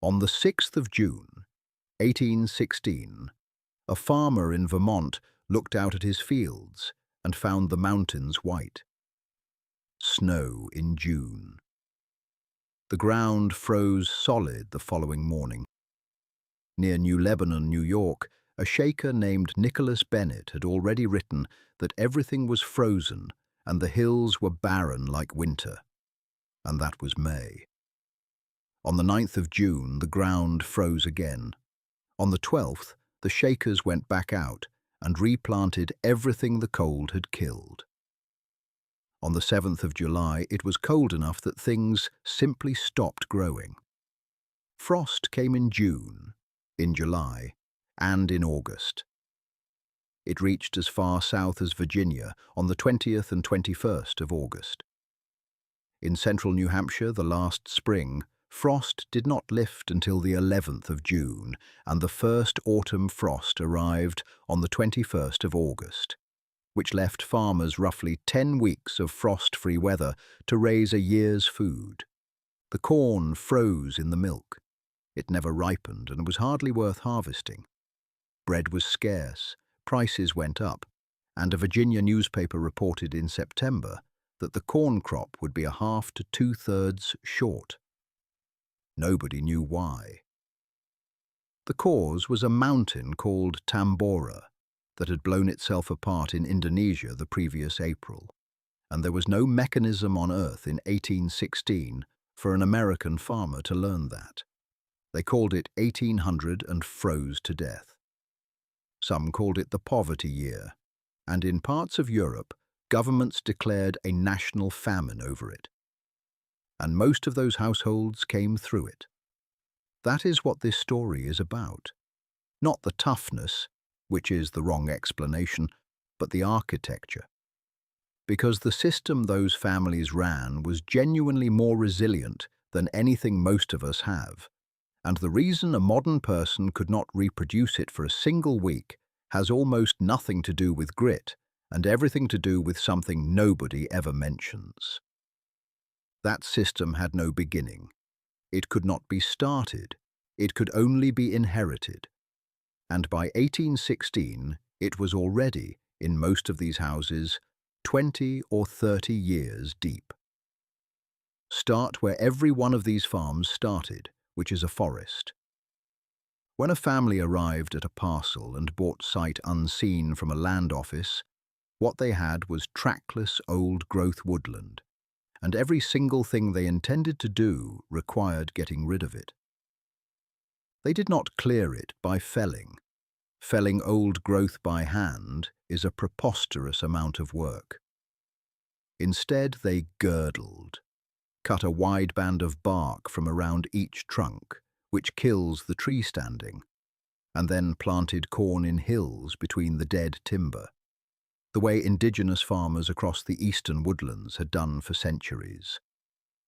On the 6th of June, 1816, a farmer in Vermont looked out at his fields and found the mountains white. Snow in June. The ground froze solid the following morning. Near New Lebanon, New York, a shaker named Nicholas Bennett had already written that everything was frozen and the hills were barren like winter. And that was May. On the 9th of June, the ground froze again. On the 12th, the shakers went back out and replanted everything the cold had killed. On the 7th of July, it was cold enough that things simply stopped growing. Frost came in June, in July, and in August. It reached as far south as Virginia on the 20th and 21st of August. In central New Hampshire, the last spring, frost did not lift until the 11th of June, and the first autumn frost arrived on the 21st of August, which left farmers roughly 10 weeks of frost-free weather to raise a year's food. The corn froze in the milk. It never ripened and was hardly worth harvesting. Bread was scarce, prices went up, and a Virginia newspaper reported in September that the corn crop would be a half to two-thirds short. Nobody knew why. The cause was a mountain called Tambora that had blown itself apart in Indonesia the previous April, and there was no mechanism on Earth in 1816 for an American farmer to learn that. They called it 1800 and froze to death. Some called it the poverty year, and in parts of Europe, governments declared a national famine over it. And most of those households came through it. That is what this story is about. Not the toughness, which is the wrong explanation, but the architecture. Because the system those families ran was genuinely more resilient than anything most of us have, and the reason a modern person could not reproduce it for a single week has almost nothing to do with grit and everything to do with something nobody ever mentions. That system had no beginning. It could not be started. It could only be inherited. And by 1816, it was already, in most of these houses, 20 or 30 years deep. Start where every one of these farms started, which is a forest. When a family arrived at a parcel and bought sight unseen from a land office, what they had was trackless old-growth woodland, and every single thing they intended to do required getting rid of it. They did not clear it by felling. Felling old growth by hand is a preposterous amount of work. Instead, they girdled, cut a wide band of bark from around each trunk, which kills the tree standing, and then planted corn in hills between the dead timber, the way indigenous farmers across the eastern woodlands had done for centuries.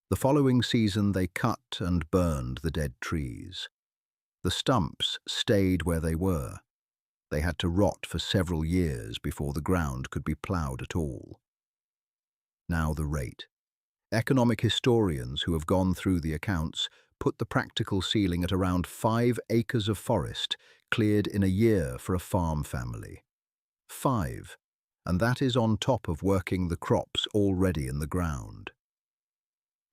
The following season they cut and burned the dead trees. The stumps stayed where they were. They had to rot for several years before the ground could be ploughed at all. Now the rate. Economic historians who have gone through the accounts put the practical ceiling at around 5 acres of forest cleared in a year for a farm family. 5. And that is on top of working the crops already in the ground.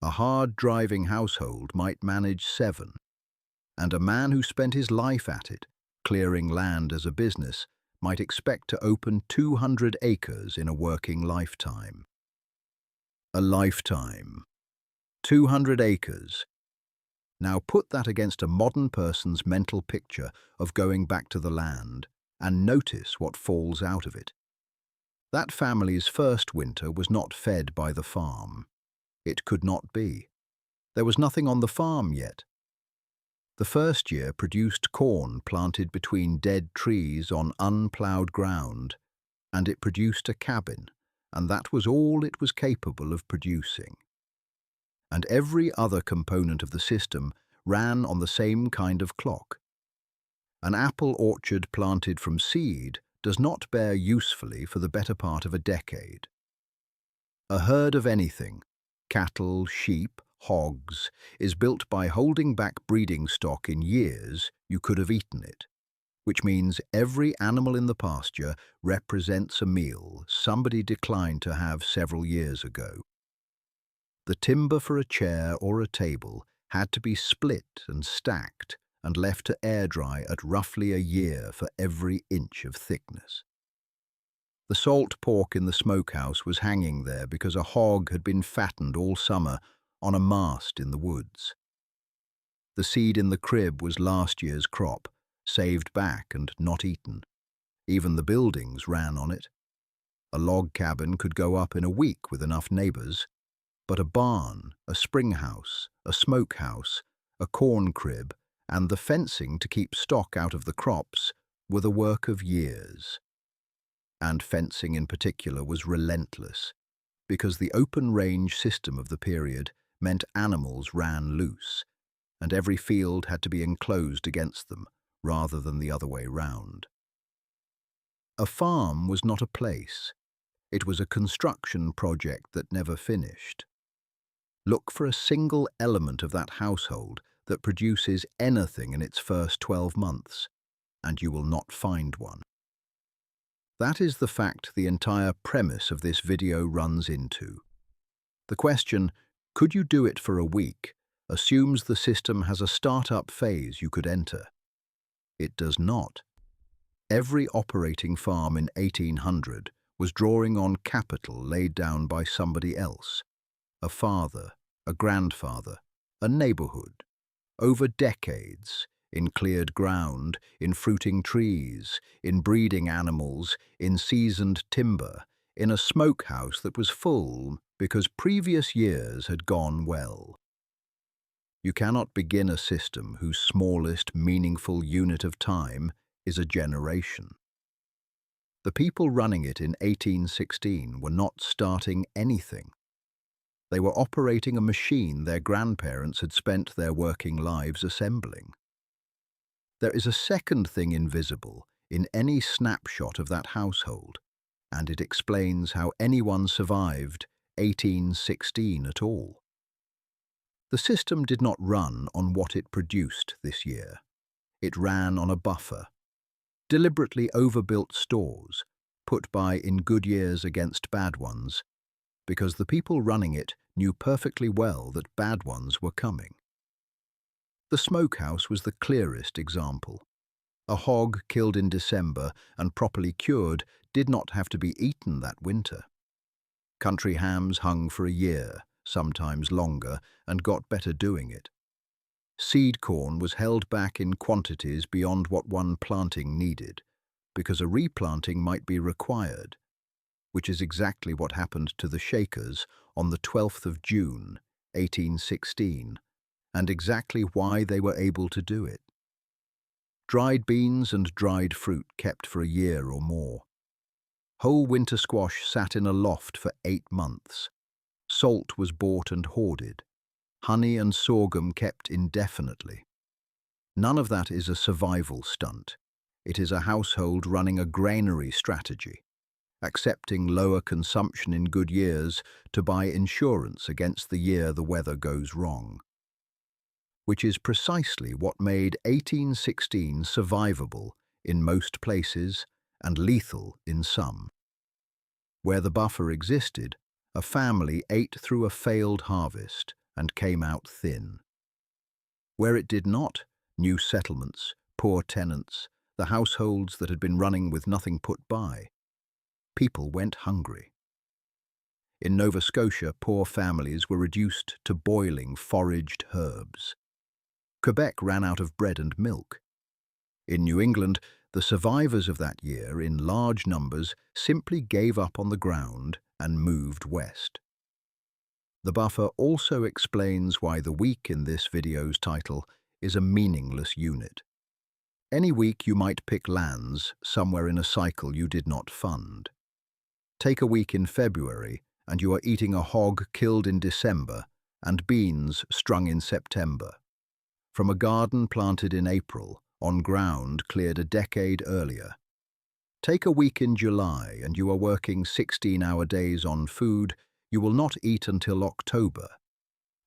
A hard-driving household might manage 7, and a man who spent his life at it, clearing land as a business, might expect to open 200 acres in a working lifetime. A lifetime. 200 acres. Now put that against a modern person's mental picture of going back to the land, and notice what falls out of it. That family's first winter was not fed by the farm. It could not be. There was nothing on the farm yet. The first year produced corn planted between dead trees on unploughed ground, and it produced a cabin, and that was all it was capable of producing. And every other component of the system ran on the same kind of clock. An apple orchard planted from seed does not bear usefully for the better part of a decade. A herd of anything, cattle, sheep, hogs, is built by holding back breeding stock in years you could have eaten it, which means every animal in the pasture represents a meal somebody declined to have several years ago. The timber for a chair or a table had to be split and stacked and left to air dry at roughly a year for every inch of thickness. The salt pork in the smokehouse was hanging there because a hog had been fattened all summer on a mast in the woods. The seed in the crib was last year's crop, saved back and not eaten. Even the buildings ran on it. A log cabin could go up in a week with enough neighbors, but a barn, a spring house, a smokehouse, a corn crib, and the fencing to keep stock out of the crops were the work of years. And fencing in particular was relentless, because the open-range system of the period meant animals ran loose, and every field had to be enclosed against them, rather than the other way round. A farm was not a place. It was a construction project that never finished. Look for a single element of that household that produces anything in its first 12 months, and you will not find one. That is the fact the entire premise of this video runs into. The question, could you do it for a week, assumes the system has a start-up phase you could enter. It does not. Every operating farm in 1800 was drawing on capital laid down by somebody else, a father, a grandfather, a neighborhood, over decades, in cleared ground, in fruiting trees, in breeding animals, in seasoned timber, in a smokehouse that was full because previous years had gone well. You cannot begin a system whose smallest meaningful unit of time is a generation. The people running it in 1816 were not starting anything. They were operating a machine their grandparents had spent their working lives assembling. There is a second thing invisible in any snapshot of that household, and it explains how anyone survived 1816 at all. The system did not run on what it produced this year. It ran on a buffer, deliberately overbuilt stores, put by in good years against bad ones, because the people running it knew perfectly well that bad ones were coming. The smokehouse was the clearest example. A hog killed in December and properly cured did not have to be eaten that winter. Country hams hung for a year, sometimes longer, and got better doing it. Seed corn was held back in quantities beyond what one planting needed, because a replanting might be required, which is exactly what happened to the Shakers on the 12th of June, 1816, and exactly why they were able to do it. Dried beans and dried fruit kept for a year or more. Whole winter squash sat in a loft for 8 months. Salt was bought and hoarded. Honey and sorghum kept indefinitely. None of that is a survival stunt. It is a household running a granary strategy, accepting lower consumption in good years to buy insurance against the year the weather goes wrong. Which is precisely what made 1816 survivable in most places and lethal in some. Where the buffer existed, a family ate through a failed harvest and came out thin. Where it did not, new settlements, poor tenants, the households that had been running with nothing put by, people went hungry. In Nova Scotia, poor families were reduced to boiling foraged herbs. Quebec ran out of bread and milk. In New England, the survivors of that year, in large numbers, simply gave up on the ground and moved west. The buffer also explains why the week in this video's title is a meaningless unit. Any week you might pick lands somewhere in a cycle you did not fund. Take a week in February and you are eating a hog killed in December and beans strung in September. From a garden planted in April, on ground cleared a decade earlier. Take a week in July and you are working 16-hour days on food you will not eat until October.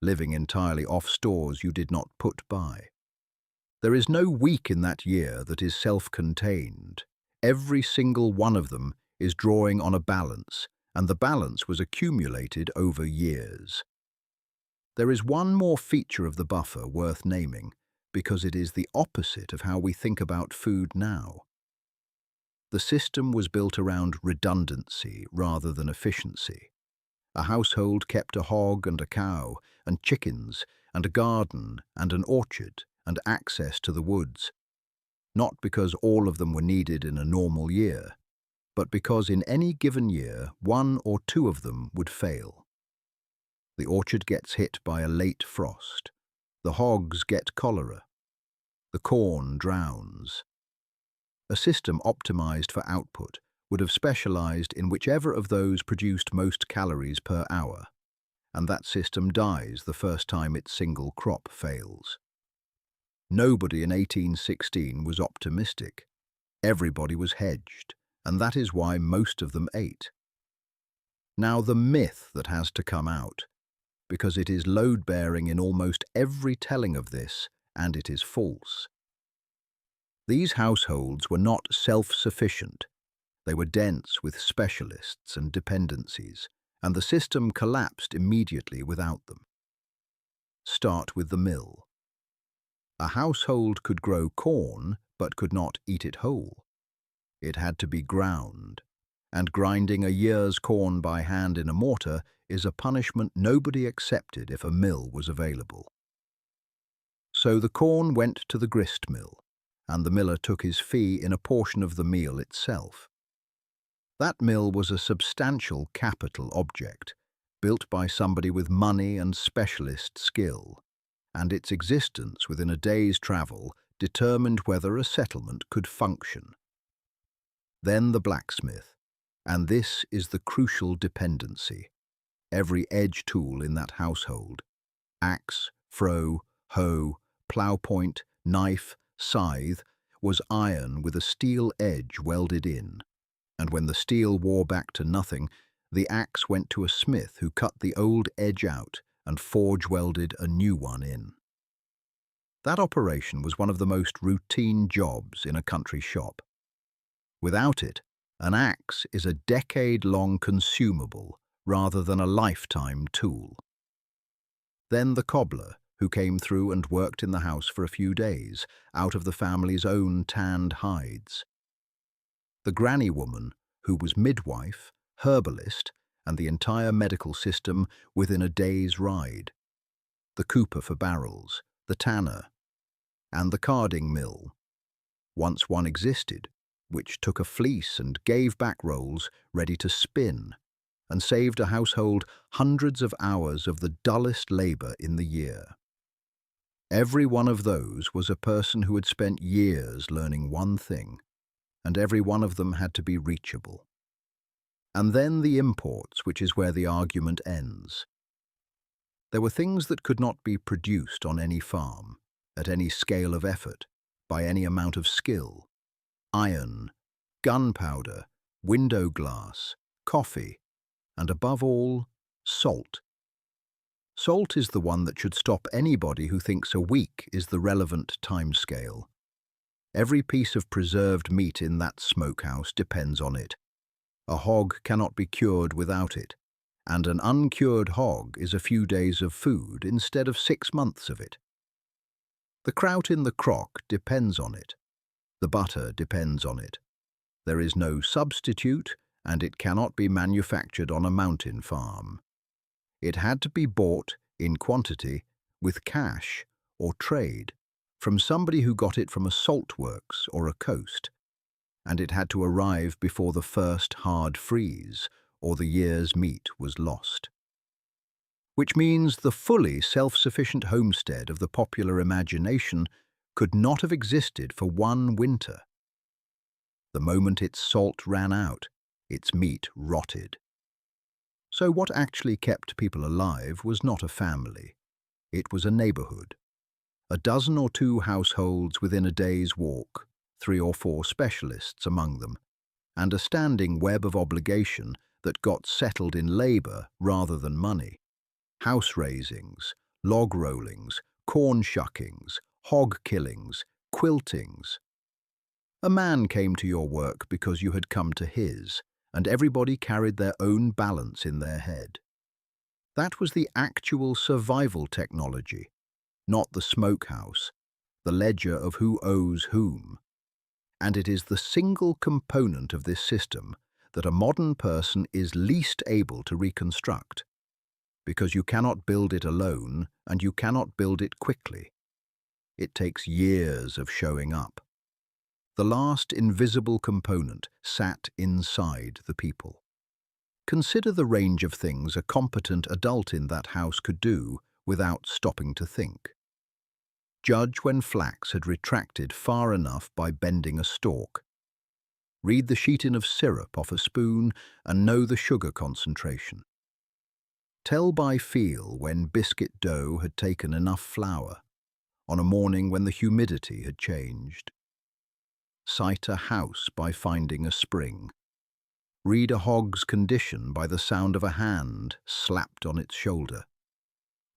living entirely off stores you did not put by. There is no week in that year that is self-contained. Every single one of them is drawing on a balance, and the balance was accumulated over years. There is one more feature of the buffer worth naming, because it is the opposite of how we think about food now. The system was built around redundancy rather than efficiency. A household kept a hog and a cow, and chickens, and a garden, and an orchard, and access to the woods, not because all of them were needed in a normal year, but because in any given year, one or two of them would fail. The orchard gets hit by a late frost. The hogs get cholera. The corn drowns. A system optimized for output would have specialized in whichever of those produced most calories per hour, and that system dies the first time its single crop fails. Nobody in 1816 was optimistic. Everybody was hedged, and that is why most of them ate. Now the myth that has to come out, because it is load-bearing in almost every telling of this, and it is false. These households were not self-sufficient. They were dense with specialists and dependencies, and the system collapsed immediately without them. Start with the mill. A household could grow corn, but could not eat it whole. It had to be ground, and grinding a year's corn by hand in a mortar is a punishment nobody accepted if a mill was available. So the corn went to the grist mill, and the miller took his fee in a portion of the meal itself. That mill was a substantial capital object, built by somebody with money and specialist skill, and its existence within a day's travel determined whether a settlement could function. Then the blacksmith, and this is the crucial dependency. Every edge tool in that household, axe, froe, hoe, plough point, knife, scythe, was iron with a steel edge welded in, and when the steel wore back to nothing, the axe went to a smith who cut the old edge out and forge-welded a new one in. That operation was one of the most routine jobs in a country shop. Without it, an axe is a decade-long consumable rather than a lifetime tool. Then the cobbler, who came through and worked in the house for a few days, out of the family's own tanned hides. The granny woman, who was midwife, herbalist, and the entire medical system within a day's ride. The cooper for barrels, the tanner, and the carding mill. Once one existed, which took a fleece and gave back rolls ready to spin, and saved a household hundreds of hours of the dullest labor in the year. Every one of those was a person who had spent years learning one thing, and every one of them had to be reachable. And then the imports, which is where the argument ends. There were things that could not be produced on any farm, at any scale of effort, by any amount of skill. Iron, gunpowder, window glass, coffee, and above all, salt. Salt is the one that should stop anybody who thinks a week is the relevant timescale. Every piece of preserved meat in that smokehouse depends on it. A hog cannot be cured without it, and an uncured hog is a few days of food instead of 6 months of it. The kraut in the crock depends on it. The butter depends on it. There is no substitute, and it cannot be manufactured on a mountain farm. It had to be bought, in quantity, with cash or trade, from somebody who got it from a salt works or a coast, and it had to arrive before the first hard freeze, or the year's meat was lost. Which means the fully self-sufficient homestead of the popular imagination could not have existed for one winter. The moment its salt ran out, its meat rotted. So what actually kept people alive was not a family. It was a neighborhood. A dozen or two households within a day's walk, 3 or 4 specialists among them, and a standing web of obligation that got settled in labor rather than money. House raisings, log rollings, corn shuckings, hog killings, quiltings. A man came to your work because you had come to his, and everybody carried their own balance in their head. That was the actual survival technology, not the smokehouse, the ledger of who owes whom. And it is the single component of this system that a modern person is least able to reconstruct, because you cannot build it alone and you cannot build it quickly. It takes years of showing up. The last invisible component sat inside the people. Consider the range of things a competent adult in that house could do without stopping to think. Judge when flax had retracted far enough by bending a stalk. Read the sheeting of syrup off a spoon and know the sugar concentration. Tell by feel when biscuit dough had taken enough flour, on a morning when the humidity had changed. Sight a house by finding a spring. Read a hog's condition by the sound of a hand slapped on its shoulder.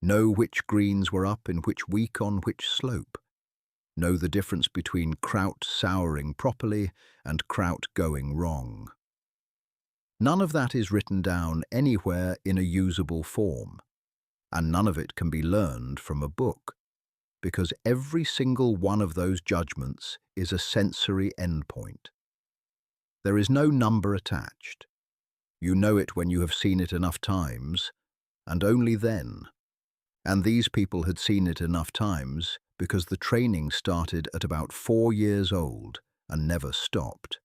Know which greens were up in which week on which slope. Know the difference between kraut souring properly and kraut going wrong. None of that is written down anywhere in a usable form, and none of it can be learned from a book, because every single one of those judgments is a sensory endpoint. There is no number attached. You know it when you have seen it enough times, and only then. And these people had seen it enough times because the training started at about 4 years old and never stopped.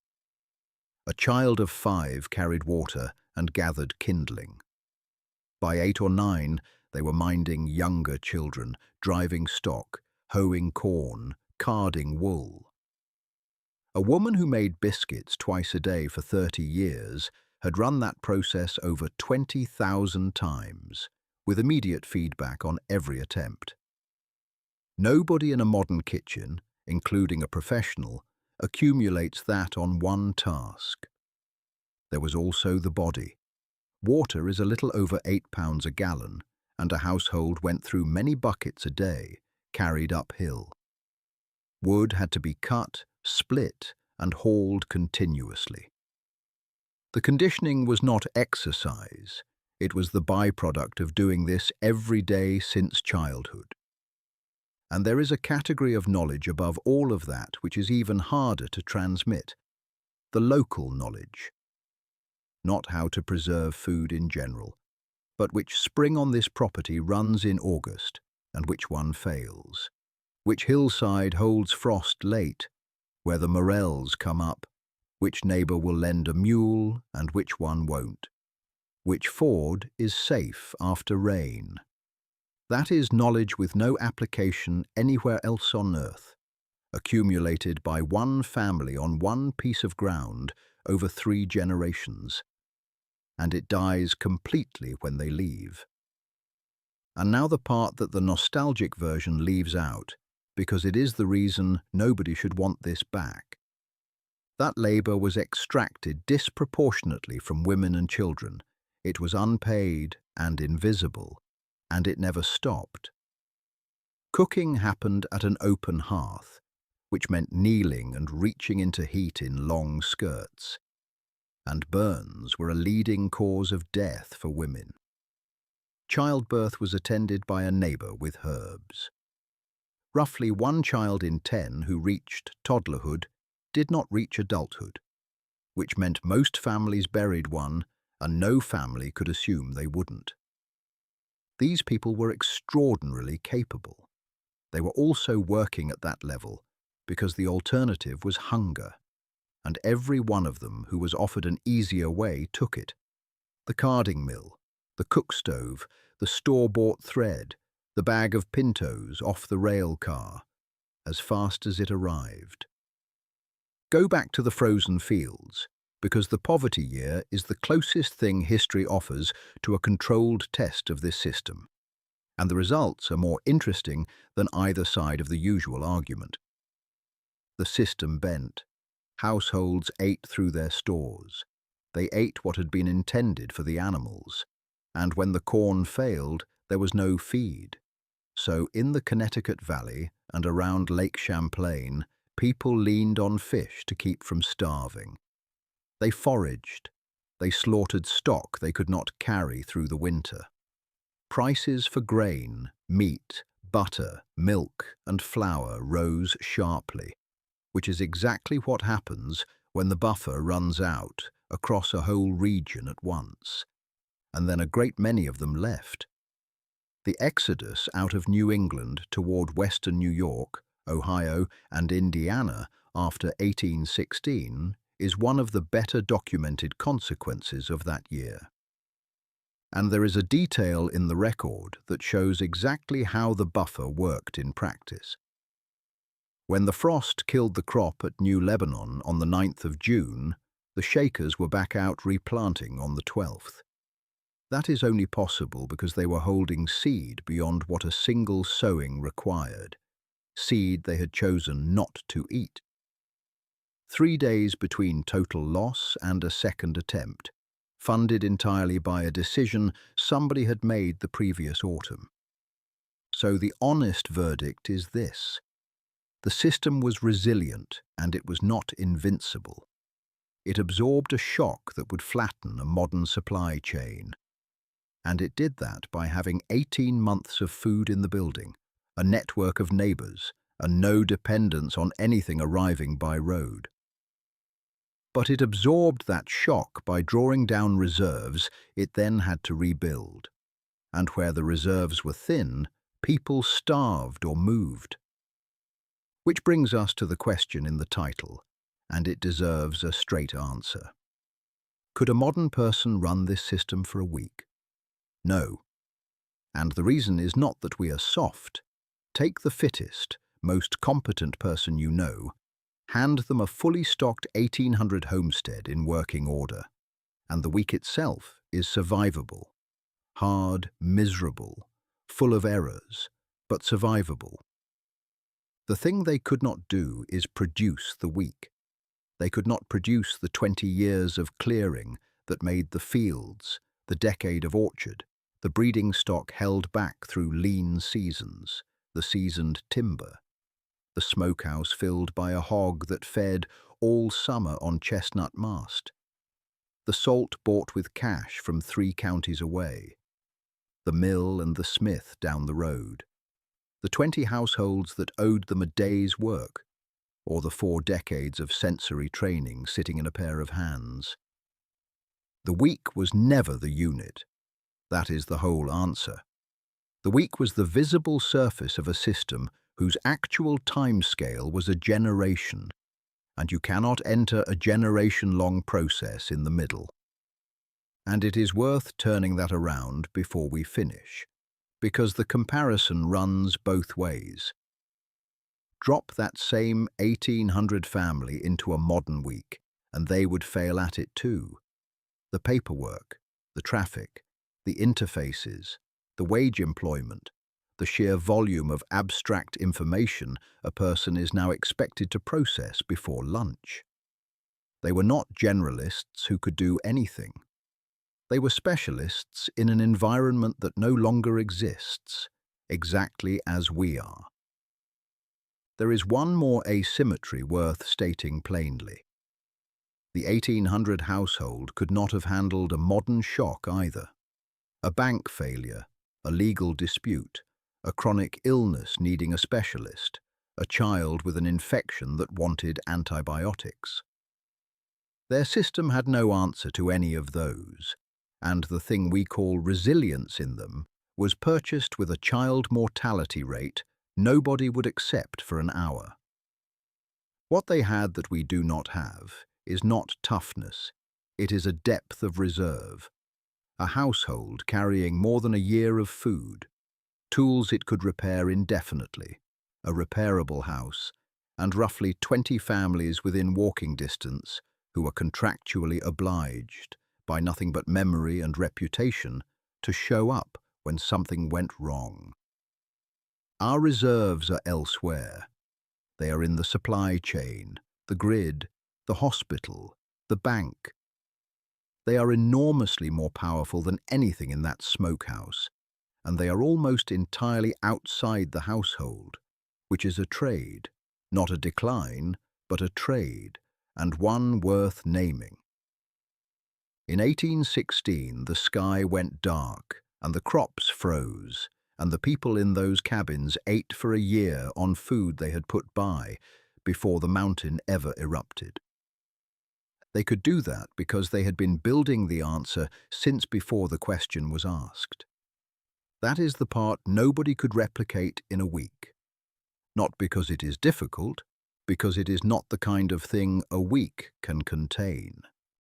A child of 5 carried water and gathered kindling. By 8 or 9, they were minding younger children, driving stock, hoeing corn, carding wool. A woman who made biscuits twice a day for 30 years had run that process over 20,000 times, with immediate feedback on every attempt. Nobody in a modern kitchen, including a professional, accumulates that on one task. There was also the body. Water is a little over 8 pounds a gallon, and a household went through many buckets a day, carried uphill. Wood had to be cut, split, and hauled continuously. The conditioning was not exercise. It was the byproduct of doing this every day since childhood. And there is a category of knowledge above all of that which is even harder to transmit: the local knowledge. Not how to preserve food in general, but which spring on this property runs in August, and which one fails. Which hillside holds frost late, where the morels come up, which neighbour will lend a mule and which one won't. Which ford is safe after rain. That is knowledge with no application anywhere else on earth, accumulated by one family on one piece of ground over 3 generations. And it dies completely when they leave. And now the part that the nostalgic version leaves out, because it is the reason nobody should want this back. That labour was extracted disproportionately from women and children. It was unpaid and invisible, and it never stopped. Cooking happened at an open hearth, which meant kneeling and reaching into heat in long skirts. And burns were a leading cause of death for women. Childbirth was attended by a neighbour with herbs. Roughly 1 child in 10 who reached toddlerhood did not reach adulthood, which meant most families buried one, and no family could assume they wouldn't. These people were extraordinarily capable. They were also working at that level because the alternative was hunger, and every one of them who was offered an easier way took it. The carding mill, the cook stove, the store-bought thread, the bag of pintos off the rail car, as fast as it arrived. Go back to the frozen fields, because the poverty year is the closest thing history offers to a controlled test of this system, and the results are more interesting than either side of the usual argument. The system bent. Households ate through their stores. They ate what had been intended for the animals, and when the corn failed, there was no feed. So in the Connecticut Valley and around Lake Champlain, people leaned on fish to keep from starving. They foraged. They slaughtered stock they could not carry through the winter. Prices for grain, meat, butter, milk, and flour rose sharply, which is exactly what happens when the buffer runs out across a whole region at once, and then a great many of them left. The exodus out of New England toward western New York, Ohio, and Indiana after 1816 is one of the better documented consequences of that year. And there is a detail in the record that shows exactly how the buffer worked in practice. When the frost killed the crop at New Lebanon on the 9th of June, the Shakers were back out replanting on the 12th. That is only possible because they were holding seed beyond what a single sowing required, seed they had chosen not to eat. 3 days between total loss and a second attempt, funded entirely by a decision somebody had made the previous autumn. So the honest verdict is this: the system was resilient and it was not invincible. It absorbed a shock that would flatten a modern supply chain. And it did that by having 18 months of food in the building, a network of neighbors, and no dependence on anything arriving by road. But it absorbed that shock by drawing down reserves it then had to rebuild. And where the reserves were thin, people starved or moved. Which brings us to the question in the title, and it deserves a straight answer. Could a modern person run this system for a week? No. And the reason is not that we are soft. Take the fittest, most competent person you know, hand them a fully stocked 1800 homestead in working order, and the week itself is survivable. Hard, miserable, full of errors, but survivable. The thing they could not do is produce the week. They could not produce the 20 years of clearing that made the fields, the decade of orchard, the breeding stock held back through lean seasons, the seasoned timber, the smokehouse filled by a hog that fed all summer on chestnut mast, the salt bought with cash from 3 counties away, the mill and the smith down the road, the 20 households that owed them a day's work, or the 4 decades of sensory training sitting in a pair of hands. The week was never the unit. That is the whole answer. The week was the visible surface of a system whose actual timescale was a generation, and you cannot enter a generation-long process in the middle. And it is worth turning that around before we finish, because the comparison runs both ways. Drop that same 1800 family into a modern week, and they would fail at it too. The paperwork, the traffic, the interfaces, the wage employment, the sheer volume of abstract information a person is now expected to process before lunch. They were not generalists who could do anything. They were specialists in an environment that no longer exists, exactly as we are. There is one more asymmetry worth stating plainly. The 1800 household could not have handled a modern shock either. A bank failure, a legal dispute, a chronic illness needing a specialist, a child with an infection that wanted antibiotics. Their system had no answer to any of those, and the thing we call resilience in them was purchased with a child mortality rate nobody would accept for an hour. What they had that we do not have is not toughness, it is a depth of reserve. A household carrying more than a year of food, tools it could repair indefinitely, a repairable house, and roughly 20 families within walking distance who are contractually obliged, by nothing but memory and reputation, to show up when something went wrong. Our reserves are elsewhere. They are in the supply chain, the grid, the hospital, the bank. They are enormously more powerful than anything in that smokehouse, and they are almost entirely outside the household, which is a trade, not a decline, but a trade, and one worth naming. In 1816, the sky went dark, and the crops froze, and the people in those cabins ate for a year on food they had put by before the mountain ever erupted. They could do that because they had been building the answer since before the question was asked. That is the part nobody could replicate in a week. Not because it is difficult, because it is not the kind of thing a week can contain.